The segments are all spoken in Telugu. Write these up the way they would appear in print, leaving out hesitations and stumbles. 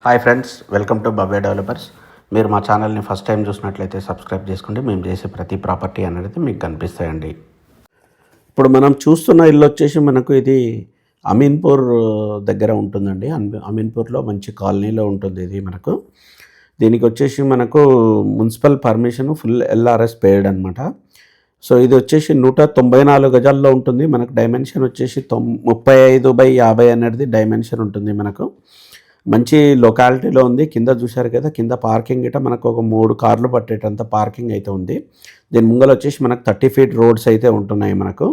Hi friends, welcome to Bhavya developers. మీరు మా ఛానల్ని ఫస్ట్ టైం చూసినట్లయితే సబ్స్క్రైబ్ చేసుకోండి. మేము చేసే ప్రతి ప్రాపర్టీ అనేది మీకు కనిపిస్తాయండి. ఇప్పుడు మనం చూస్తున్న ఇల్లు వచ్చేసి మనకు ఇది అమీన్పూర్ దగ్గర ఉంటుందండి. అమీన్పూర్లో మంచి కాలనీలో ఉంటుంది ఇది మనకు. దీనికి వచ్చేసి మనకు మున్సిపల్ పర్మిషన్ ఫుల్ ఎల్ఆర్ఎస్ పేడ్ అనమాట. సో ఇది వచ్చేసి 194 గజాల్లో ఉంటుంది. మనకు డైమెన్షన్ వచ్చేసి 35/50 అనేది డైమెన్షన్ ఉంటుంది మనకు. మంచి లొకాలిటీలో ఉంది. కింద చూశారు కదా, కింద పార్కింగ్ గిట మనకు ఒక 3 కార్లు పట్టేటంత పార్కింగ్ అయితే ఉంది. దీని ముంగల వచ్చేసి మనకు 30 ఫీట్ రోడ్స్ అయితే ఉంటున్నాయి మనకు.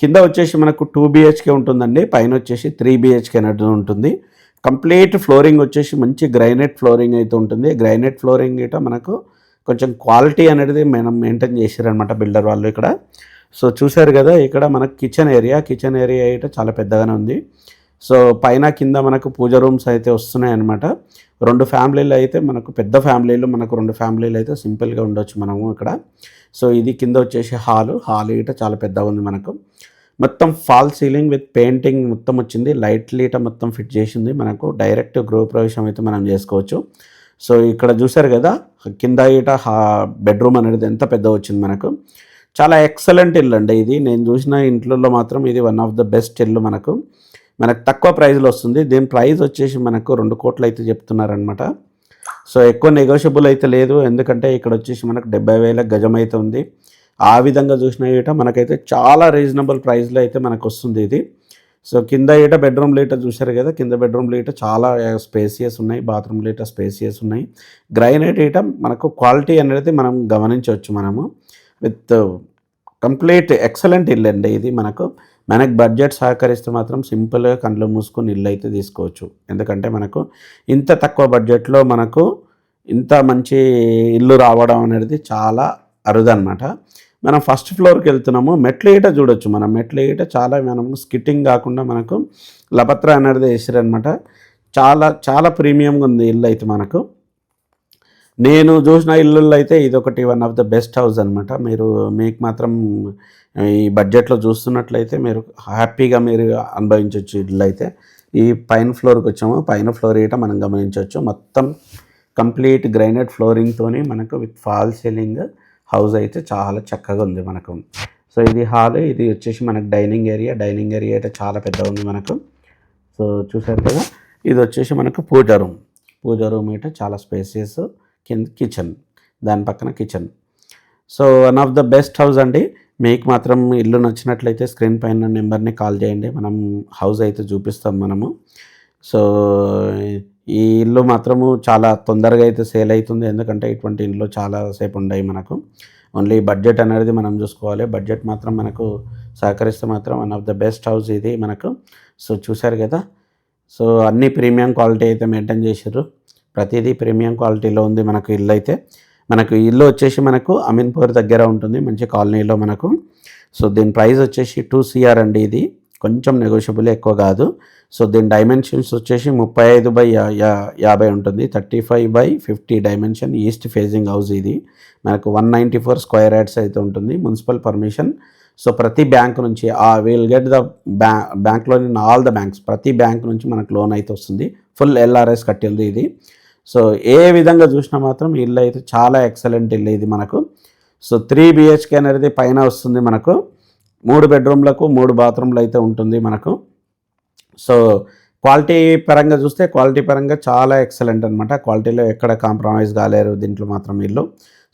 కింద వచ్చేసి మనకు 2 బిహెచ్కే ఉంటుందండి. పైన వచ్చేసి 3 బిహెచ్కే అనేది ఉంటుంది. కంప్లీట్ ఫ్లోరింగ్ వచ్చేసి మంచి గ్రైనైట్ ఫ్లోరింగ్ అయితే ఉంటుంది. గ్రైనైట్ ఫ్లోరింగ్ గిట మనకు కొంచెం క్వాలిటీ అనేది మనం మెయింటైన్ చేశారనమాట బిల్డర్ వాళ్ళు ఇక్కడ. సో చూశారు కదా, ఇక్కడ మనకు కిచెన్ ఏరియా అయితే చాలా పెద్దగానే ఉంది. సో పైన కింద మనకు పూజ రూమ్స్ అయితే వస్తున్నాయి అన్నమాట. 2 ఫ్యామిలీలు అయితే మనకు పెద్ద ఫ్యామిలీలు, మనకు 2 ఫ్యామిలీలు అయితే సింపుల్గా ఉండొచ్చు మనము ఇక్కడ. సో ఇది కింద వచ్చేసి హాల్ ఇట చాలా పెద్దగా ఉంది మనకు. మొత్తం ఫాల్ సీలింగ్ విత్ పెయింటింగ్ మొత్తం వచ్చింది. లైట్లు ఇట మొత్తం ఫిట్ చేసింది మనకు. డైరెక్ట్ గృహప్రవేశం అయితే మనం చేసుకోవచ్చు. సో ఇక్కడ చూసారు కదా, కింద ఇట బెడ్రూమ్ అనేది ఎంత పెద్ద వచ్చింది మనకు. చాలా ఎక్సలెంట్ ఇల్లు అండి ఇది. నేను చూసిన ఇంట్లో మాత్రం ఇది వన్ ఆఫ్ ద బెస్ట్ ఇల్లు మనకు తక్కువ ప్రైస్లో వస్తుంది. దీని ప్రైస్ వచ్చేసి మనకు 2 కోట్లు అయితే చెప్తున్నారనమాట. సో ఎక్కువ నెగోషియబుల్ అయితే లేదు, ఎందుకంటే ఇక్కడ వచ్చేసి మనకు 70,000 గజం అయితే ఉంది. ఆ విధంగా చూసిన ఈట మనకైతే చాలా రీజనబుల్ ప్రైస్లో అయితే మనకు వస్తుంది ఇది. సో కింద ఈట బెడ్రూమ్లు ఈట చూశారు కదా, కింద బెడ్రూమ్లు ఈట చాలా స్పేసియస్ ఉన్నాయి. బాత్రూమ్లు ఈట స్పేసియస్ ఉన్నాయి. గ్రైనైట్ ఈట మనకు క్వాలిటీ అనేది మనం గమనించవచ్చు మనము. విత్ కంప్లీట్ ఎక్సలెంట్ ఇల్లు అండి ఇది. మనకు బడ్జెట్ సహకరిస్తే మాత్రం సింపుల్గా కళ్ళు మూసుకొని ఇల్లు అయితే తీసుకోవచ్చు. ఎందుకంటే మనకు ఇంత తక్కువ బడ్జెట్లో మనకు ఇంత మంచి ఇల్లు రావడం అనేది చాలా అరుదనమాట. మనం ఫస్ట్ ఫ్లోర్కి వెళ్తున్నాము. మెట్ల ఈట చూడొచ్చు. మనం మెట్ల ఈట చాలా మనము స్కిట్టింగ్ కాకుండా మనకు లపత్ర అనేది వేసారనమాట. చాలా చాలా ప్రీమియంగా ఉంది ఇల్లు అయితే మనకు. నేను చూసిన ఇల్లుల్లో అయితే ఇదొకటి one of the best house అనమాట. మీకు మాత్రం ఈ బడ్జెట్లో చూస్తున్నట్లయితే మీరు హ్యాపీగా మీరు అనుభవించవచ్చు ఇల్లు అయితే. ఈ పైన ఫ్లోర్కి వచ్చాము. పైన ఫ్లోర్ ఇట మనం గమనించవచ్చు. మొత్తం కంప్లీట్ గ్రైనైట్ ఫ్లోరింగ్తోని మనకు విత్ ఫాల్ సీలింగ్ హౌస్ అయితే చాలా చక్కగా ఉంది మనకు. సో ఇది హాల్, ఇది వచ్చేసి మనకు డైనింగ్ ఏరియా అయితే చాలా పెద్దగా ఉంది మనకు. సో చూసారు కదా, ఇది వచ్చేసి మనకు పూజ రూమ్ అయితే చాలా స్పేసియస్. కింద కిచెన్, దాని పక్కన kitchen. So one of the best house అండి. మీకు మాత్రం ఇల్లు నచ్చినట్లయితే స్క్రీన్ పైన నెంబర్ని కాల్ చేయండి. మనం హౌస్ అయితే చూపిస్తాం మనము. సో ఈ ఇల్లు మాత్రము చాలా తొందరగా అయితే సేల్ అవుతుంది, ఎందుకంటే ఇటువంటి ఇల్లు చాలా సేపు ఉన్నాయి మనకు. ఓన్లీ బడ్జెట్ అనేది మనం చూసుకోవాలి. బడ్జెట్ మాత్రం మనకు సహకరిస్తే మాత్రం one of the best house ఇది మనకు. సో చూశారు కదా, సో అన్ని ప్రీమియం క్వాలిటీ అయితే మెయింటైన్ చేశారు. ప్రతిదీ ప్రీమియం క్వాలిటీలో ఉంది మనకు ఇల్లు అయితే. మనకు ఇల్లు వచ్చేసి మనకు అమీన్పూర్ దగ్గర ఉంటుంది, మంచి కాలనీలో మనకు. సో దీని ప్రైస్ వచ్చేసి 2 CR అండి. ఇది కొంచెం నెగోషియబుల్, ఎక్కువ కాదు. సో దీని డైమెన్షన్స్ వచ్చేసి 35/50 ఉంటుంది. 35/50 డైమెన్షన్. ఈస్ట్ ఫేజింగ్ హౌస్ ఇది మనకు. 194 స్క్వేర్ యార్డ్స్ అయితే ఉంటుంది. Municipal permission. సో ప్రతి బ్యాంక్ నుంచి విల్ గెట్ ద బ్యాంక్లోని ఆల్ ద బ్యాంక్స్, ప్రతి బ్యాంక్ నుంచి మనకు లోన్ అయితే వస్తుంది. ఫుల్ LRS కట్టింది ఇది. సో ఏ విధంగా చూసినా మాత్రం ఇల్లు అయితే చాలా ఎక్సలెంట్ ఇల్లు ఇది మనకు. సో 3 బిహెచ్కే అనేది పైన వస్తుంది మనకు. 3 బెడ్రూమ్లకు 3 బాత్రూమ్లు అయితే ఉంటుంది మనకు. సో క్వాలిటీ పరంగా చూస్తే క్వాలిటీ పరంగా చాలా ఎక్సలెంట్ అనమాట. క్వాలిటీలో ఎక్కడ కాంప్రమైజ్ కాలేరు దీంట్లో మాత్రం ఇల్లు.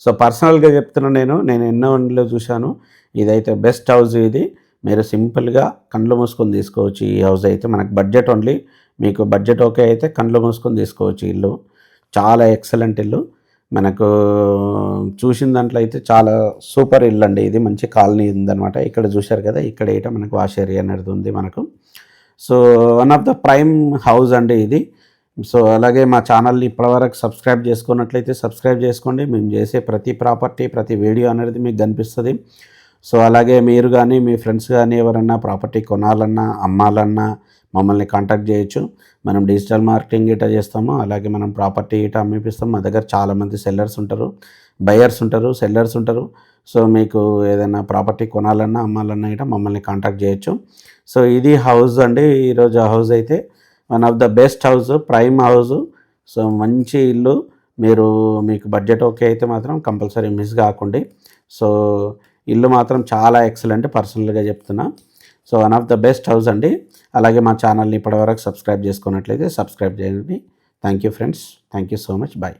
సో పర్సనల్గా చెప్తున్నా, నేను ఎన్నో ఇంట్లో చూశాను. ఇదైతే బెస్ట్ హౌస్ ఇది. మీరు సింపుల్గా కళ్ళు మూసుకొని తీసుకోవచ్చు ఈ హౌస్ అయితే. మనకు బడ్జెట్ ఓన్లీ, మీకు బడ్జెట్ ఓకే అయితే కళ్ళు మూసుకొని తీసుకోవచ్చు ఇల్లు. చాలా ఎక్సలెంట్ ఇల్లు మనకు. చూసిన దాంట్లో అయితే చాలా సూపర్ ఇల్లు అండి ఇది. మంచి కాలనీ ఉందన్నమాట. ఇక్కడ చూశారు కదా, ఇక్కడ ఏట మనకు వాష్ ఏరియా అనేది ఉంది మనకు. So one of the prime house అండి ఇది. సో అలాగే మా ఛానల్ని ఇప్పటివరకు సబ్స్క్రైబ్ చేసుకున్నట్లయితే సబ్స్క్రైబ్ చేసుకోండి. మేము చేసే ప్రతి ప్రాపర్టీ, ప్రతి వీడియో అనేది మీకు కనిపిస్తుంది. సో అలాగే మీరు కానీ మీ ఫ్రెండ్స్ కానీ ఎవరన్నా ప్రాపర్టీ కొనాలన్నా అమ్మాలన్నా మమ్మల్ని కాంటాక్ట్ చేయొచ్చు. మనం డిజిటల్ మార్కెటింగ్ ఇట్లా చేస్తాము. అలాగే మనం ప్రాపర్టీ ఇట్లా అమ్మిపిస్తాం. మా దగ్గర చాలామంది సెల్లర్స్ ఉంటారు, బయర్స్ ఉంటారు, సెల్లర్స్ ఉంటారు. సో మీకు ఏదైనా ప్రాపర్టీ కొనాలన్నా అమ్మాలన్నా ఇట్లా మమ్మల్ని కాంటాక్ట్ చేయొచ్చు. సో ఇది హౌస్ అండి. ఈరోజు హౌస్ అయితే one of the best house, prime house. So మంచి ఇల్లు, మీకు బడ్జెట్ ఓకే అయితే మాత్రం కంపల్సరీ మిస్ కాకండి. సో ఇల్లు మాత్రం చాలా ఎక్సలెంట్, పర్సనల్గా చెప్తున్నా. So one of the best house అండి. అలాగే మా ఛానల్ని ఇప్పటివరకు సబ్స్క్రైబ్ చేసుకున్నట్లయితే సబ్స్క్రైబ్ చేయండి. Thank you friends, thank you so much, bye.